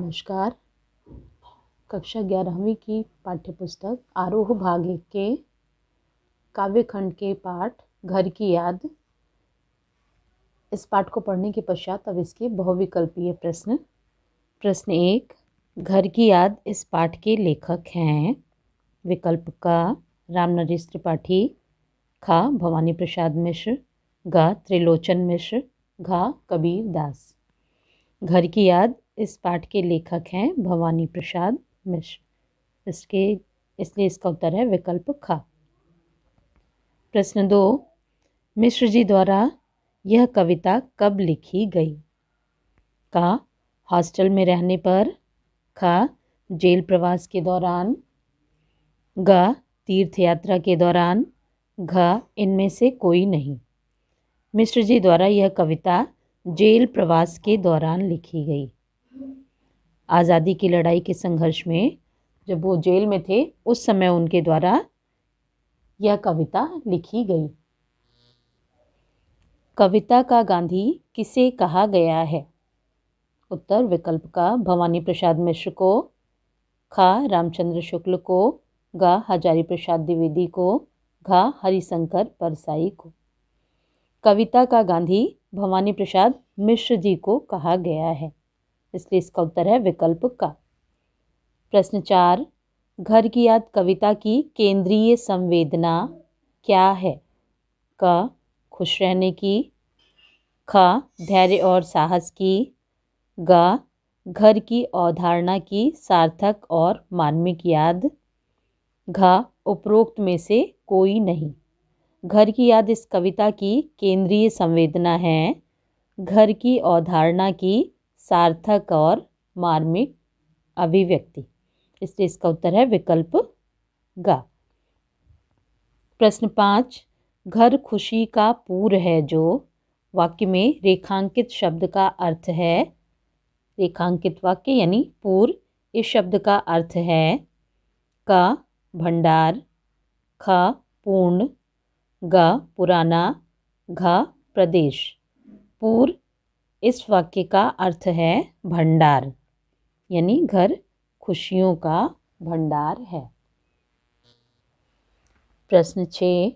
नमस्कार। कक्षा 11वीं की पाठ्यपुस्तक आरोह भाग 1 के काव्यखंड के पाठ घर की याद, इस पाठ को पढ़ने के पश्चात अब इसके बहुविकल्पीय प्रश्न। प्रश्न 1, घर की याद इस पाठ के लेखक हैं। विकल्प का रामनरेश त्रिपाठी, खा भवानी प्रसाद मिश्र, गा त्रिलोचन मिश्र, घा कबीर दास। घर की याद इस पाठ के लेखक हैं भवानी प्रसाद मिश्र। इसलिए इसका उत्तर है विकल्प खा। प्रश्न 2, मिश्र जी द्वारा यह कविता कब लिखी गई? का हॉस्टल में रहने पर, खा जेल प्रवास के दौरान, गा तीर्थ यात्रा के दौरान, घा इनमें से कोई नहीं। मिश्र जी द्वारा यह कविता जेल प्रवास के दौरान लिखी गई। आज़ादी की लड़ाई के संघर्ष में जब वो जेल में थे उस समय उनके द्वारा यह कविता लिखी गई। कविता का गांधी किसे कहा गया है? उत्तर विकल्प का भवानी प्रसाद मिश्र को, खा रामचंद्र शुक्ल को, गा हजारी प्रसाद द्विवेदी को, घा हरिशंकर परसाई को। कविता का गांधी भवानी प्रसाद मिश्र जी को कहा गया है, इसलिए इसका उत्तर है विकल्प का। प्रश्न 4, घर की याद कविता की केंद्रीय संवेदना क्या है? का खुश रहने की, खा धैर्य और साहस की, गा घर की अवधारणा की सार्थक और मार्मिक याद, घा उपरोक्त में से कोई नहीं। घर की याद इस कविता की केंद्रीय संवेदना है, घर की अवधारणा की सार्थक और मार्मिक अभिव्यक्ति, इसलिए इसका उत्तर है विकल्प गा। प्रश्न 5, घर खुशी का पूर है जो वाक्य में रेखांकित शब्द का अर्थ है। रेखांकित वाक्य यानी पूर, इस शब्द का अर्थ है का भंडार, खा पूर्ण, गा पुराना, घा प्रदेश। पूर इस वाक्य का अर्थ है भंडार, यानी घर खुशियों का भंडार है। प्रश्न 6,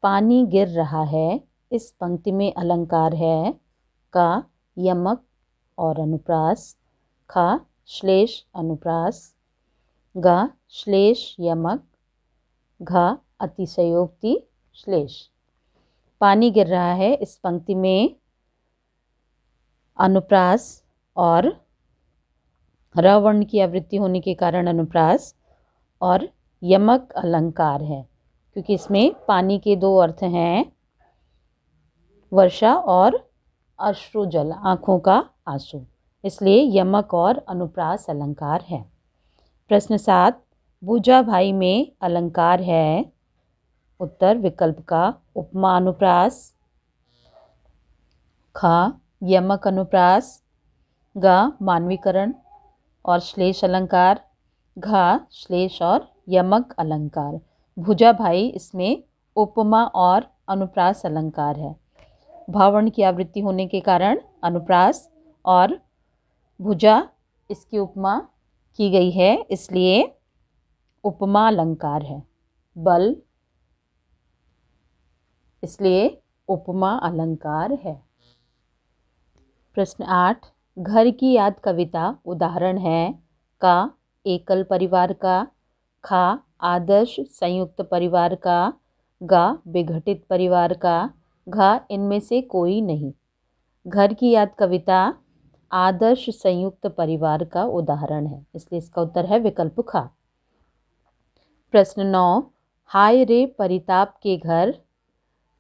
पानी गिर रहा है इस पंक्ति में अलंकार है। का यमक और अनुप्रास, खा श्लेष अनुप्रास, गा श्लेष यमक, घा अतिशयोक्ति श्लेष। पानी गिर रहा है इस पंक्ति में अनुप्रास और र वर्ण की आवृत्ति होने के कारण अनुप्रास और यमक अलंकार है, क्योंकि इसमें पानी के दो अर्थ हैं, वर्षा और अश्रुजल, आँखों का आंसू, इसलिए यमक और अनुप्रास अलंकार है। प्रश्न 7, बूझा भाई में अलंकार है। उत्तर विकल्प का उपमा अनुप्रास, खा यमक अनुप्रास, गा मानवीकरण और श्लेष अलंकार, घा श्लेष और यमक अलंकार। भुजा भाई इसमें उपमा और अनुप्रास अलंकार है। भावर्ण की आवृत्ति होने के कारण अनुप्रास और भुजा इसकी उपमा की गई है, इसलिए उपमा अलंकार है। बल, इसलिए उपमा अलंकार है। प्रश्न 8, घर की याद कविता उदाहरण है। का एकल परिवार का, खा आदर्श संयुक्त परिवार का, गा विघटित परिवार का, घा इनमें से कोई नहीं। घर की याद कविता आदर्श संयुक्त परिवार का उदाहरण है, इसलिए इसका उत्तर है विकल्प खा। प्रश्न 9, हाय रे परिताप के घर,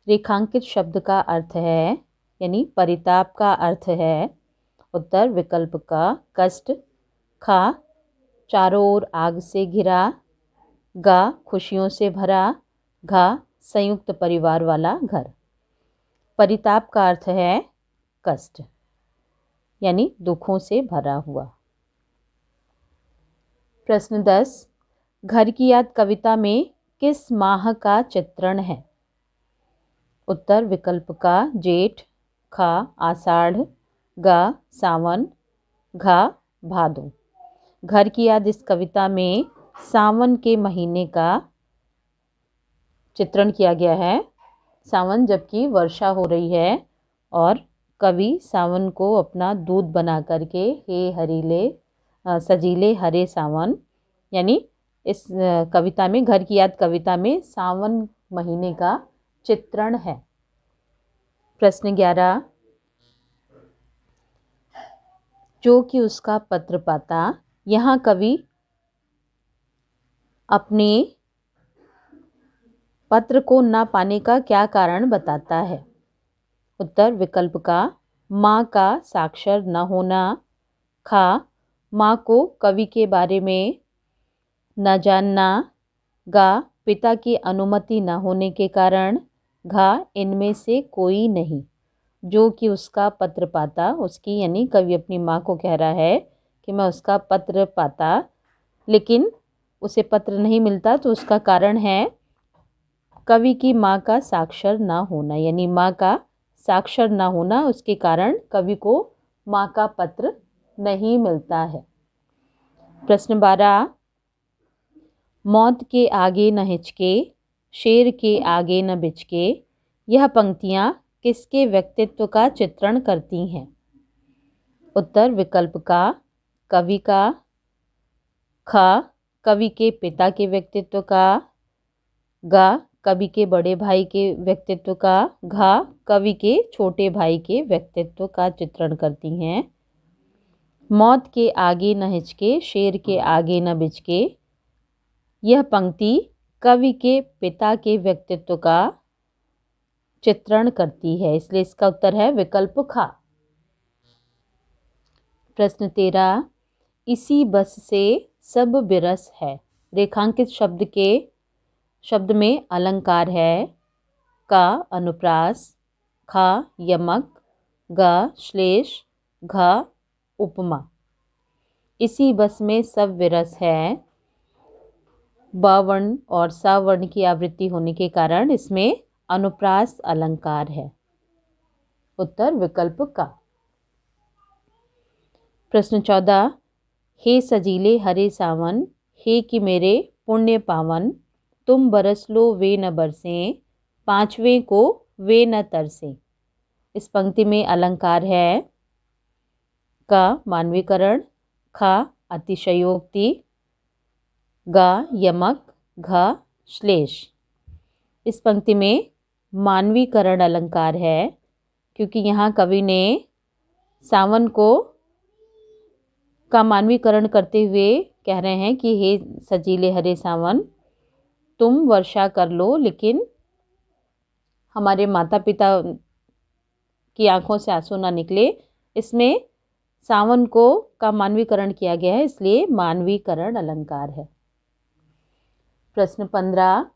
रेखांकित शब्द का अर्थ है, यानी परिताप का अर्थ है। उत्तर विकल्प का कष्ट, खा चारों ओर आग से घिरा, गा खुशियों से भरा, घा संयुक्त परिवार वाला घर। परिताप का अर्थ है कष्ट, यानी दुखों से भरा हुआ। प्रश्न 10, घर की याद कविता में किस माह का चित्रण है? उत्तर विकल्प का जेठ, खा आषाढ़, गा सावन, घा भादो। घर की याद इस कविता में सावन के महीने का चित्रण किया गया है। सावन जबकि वर्षा हो रही है और कवि सावन को अपना दूत बना करके हे हरीले सजीले हरे सावन, यानी इस कविता में, घर की याद कविता में सावन महीने का चित्रण है। प्रश्न 11, जो कि उसका पत्र पाता, यहाँ कवि अपने पत्र को न पाने का क्या कारण बताता है? उत्तर विकल्प का, माँ का साक्षर न होना, खा माँ को कवि के बारे में न जानना, गा पिता की अनुमति न होने के कारण, घा इनमें से कोई नहीं। जो कि उसका पत्र पाता, उसकी यानी कवि अपनी माँ को कह रहा है कि मैं उसका पत्र पाता, लेकिन उसे पत्र नहीं मिलता, तो उसका कारण है कवि की माँ का साक्षर ना होना, यानी माँ का साक्षर ना होना, उसके कारण कवि को माँ का पत्र नहीं मिलता है। प्रश्न 12, मौत के आगे न हिचके, शेर के आगे न बिचके, यह पंक्तियाँ किसके व्यक्तित्व का चित्रण करती हैं? उत्तर विकल्प का, कवि का, ख कवि के पिता के व्यक्तित्व का, गा कवि के बड़े भाई के व्यक्तित्व का, घा कवि के छोटे भाई के व्यक्तित्व का चित्रण करती हैं। मौत के आगे न हिचके, शेर के आगे न बिचके, यह पंक्ति कवि के पिता के व्यक्तित्व का चित्रण करती है, इसलिए इसका उत्तर है विकल्प खा। प्रश्न 13, इसी बस से सब बिरस है, रेखांकित शब्द में अलंकार है। का अनुप्रास, खा यमक, गा श्लेष, घा उपमा। इसी बस में सब विरस है, बावर्ण और सावर्ण की आवृत्ति होने के कारण इसमें अनुप्रास अलंकार है। उत्तर विकल्प का। प्रश्न 14, हे सजीले हरे सावन, हे कि मेरे पुण्य पावन, तुम बरस लो वे न बरसें, पांचवें को वे न तरसें। इस पंक्ति में अलंकार है। का मानवीकरण, खा अतिशयोक्ति, गा यमक, घा श्लेष। इस पंक्ति में मानवीकरण अलंकार है क्योंकि यहाँ कवि ने सावन का मानवीकरण करते हुए कह रहे हैं कि हे सजीले हरे सावन, तुम वर्षा कर लो, लेकिन हमारे माता पिता की आंखों से आंसू ना निकले। इसमें सावन का मानवीकरण किया गया है, इसलिए मानवीकरण अलंकार है। प्रश्न 15,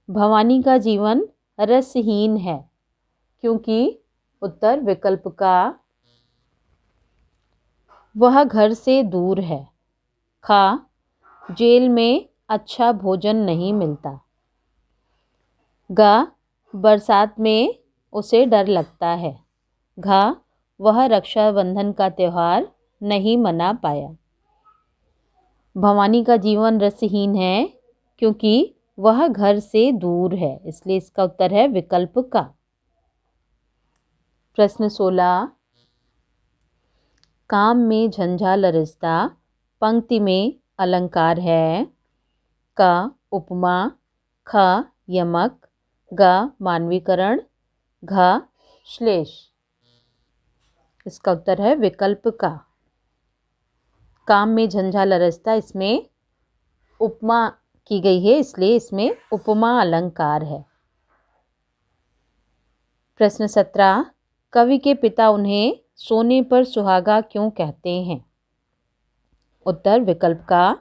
भवानी का जीवन रसहीन है क्योंकि? उत्तर विकल्प का, वह घर से दूर है, खा जेल में अच्छा भोजन नहीं मिलता, गा बरसात में उसे डर लगता है, घा वह रक्षाबंधन का त्यौहार नहीं मना पाया। भवानी का जीवन रसहीन है क्योंकि वह घर से दूर है, इसलिए इसका उत्तर है विकल्प का। प्रश्न 16, काम में झंझाल रिश्ता, पंक्ति में अलंकार है। का उपमा, ख यमक, गा मानवीकरण, घा श्लेष। इसका उत्तर है विकल्प का। काम में झंझाल अरसता, इसमें उपमा की गई है, इसलिए इसमें उपमा अलंकार है। प्रश्न 17, कवि के पिता उन्हें सोने पर सुहागा क्यों कहते हैं? उत्तर विकल्प का,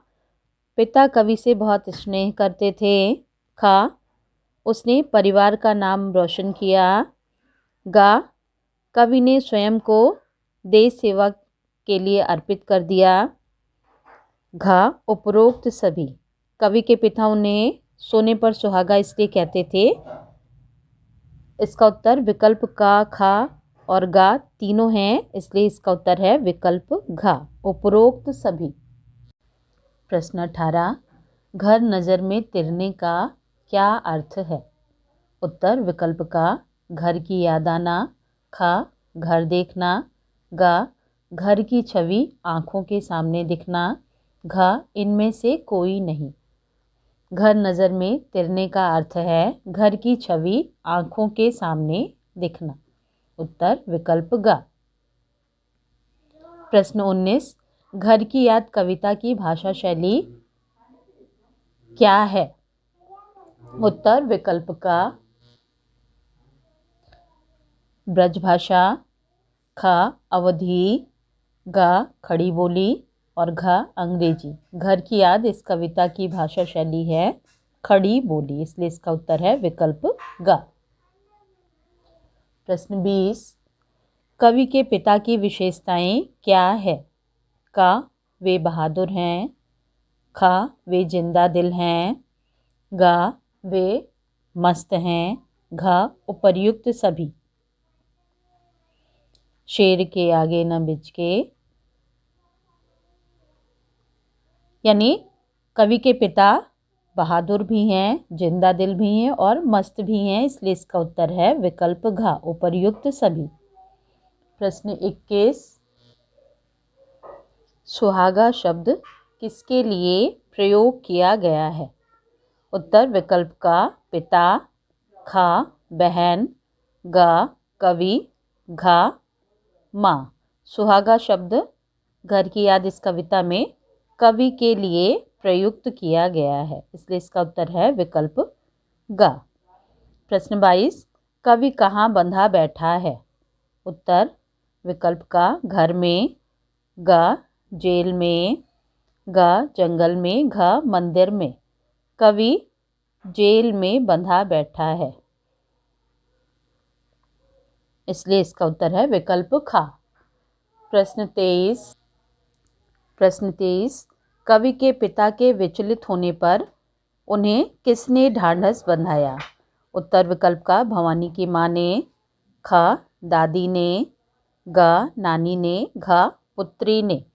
पिता कवि से बहुत स्नेह करते थे, खा उसने परिवार का नाम रोशन किया, गा कवि ने स्वयं को देश सेवा के लिए अर्पित कर दिया, घा उपरोक्त सभी। कवि के पिता उन्हें सोने पर सुहागा इसलिए कहते थे। इसका उत्तर विकल्प का, खा और गा तीनों हैं, इसलिए इसका उत्तर है विकल्प घा, उपरोक्त सभी। प्रश्न 18, घर नज़र में तिरने का क्या अर्थ है? उत्तर विकल्प का घर की याद आना, ख घर देखना, ग घर की छवि आँखों के सामने दिखना, घ इनमें से कोई नहीं। घर नज़र में तिरने का अर्थ है घर की छवि आँखों के सामने दिखना। उत्तर विकल्प ग। प्रश्न 19, घर की याद कविता की भाषा शैली क्या है? उत्तर विकल्प का ब्रजभाषा, ख अवधी, ग खड़ी बोली और घ अंग्रेजी। घर की याद इस कविता की भाषा शैली है खड़ी बोली, इसलिए इसका उत्तर है विकल्प ग। प्रश्न 20, कवि के पिता की विशेषताएं क्या है? क वे बहादुर हैं, ख वे जिंदा दिल हैं, ग वे मस्त हैं, घ उपर्युक्त सभी। शेर के आगे न बिचके, यानी कवि के पिता बहादुर भी हैं, जिंदा दिल भी हैं और मस्त भी हैं, इसलिए इसका उत्तर है विकल्प घ उपर्युक्त सभी। प्रश्न 21, सुहागा शब्द किसके लिए प्रयोग किया गया है? उत्तर विकल्प का पिता, ख बहन, ग कवि, घ माँ। सुहागा शब्द घर की याद इस कविता में कवि के लिए प्रयुक्त किया गया है, इसलिए इसका उत्तर है विकल्प ग। प्रश्न 22, कवि कहाँ बंधा बैठा है? उत्तर विकल्प का घर में, ग जेल में, ग जंगल में, घ मंदिर में। कवि जेल में बंधा बैठा है, इसलिए इसका उत्तर है विकल्प ख। प्रश्न 23, कवि के पिता के विचलित होने पर उन्हें किसने ढांढस बंधाया? उत्तर विकल्प का भवानी की माँ ने, ख दादी ने, ग नानी ने, घ पुत्री ने।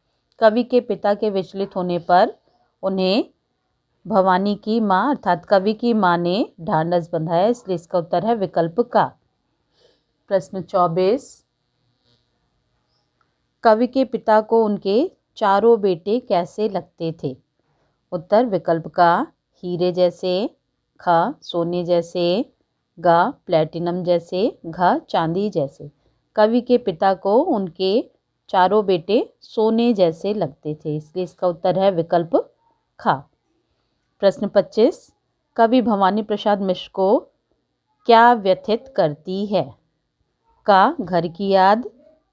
कवि के पिता के विचलित होने पर उन्हें भवानी की माँ अर्थात कवि की माँ ने ढांढस बंधाया, इसलिए इसका उत्तर है विकल्प का। प्रश्न 24, कवि के पिता को उनके चारों बेटे कैसे लगते थे? उत्तर विकल्प का हीरे जैसे, ख सोने जैसे, ग प्लेटिनम जैसे, घ चांदी जैसे। कवि के पिता को उनके चारों बेटे सोने जैसे लगते थे, इसलिए इसका उत्तर है विकल्प ख। प्रश्न 25, कवि भवानी प्रसाद मिश्र को क्या व्यथित करती है? क घर की याद,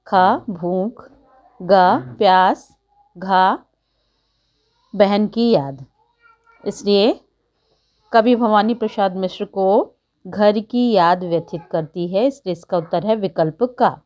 ख भूख, ग प्यास, घ बहन की याद। इसलिए कवि भवानी प्रसाद मिश्र को घर की याद व्यथित करती है, इसलिए इसका उत्तर है विकल्प का।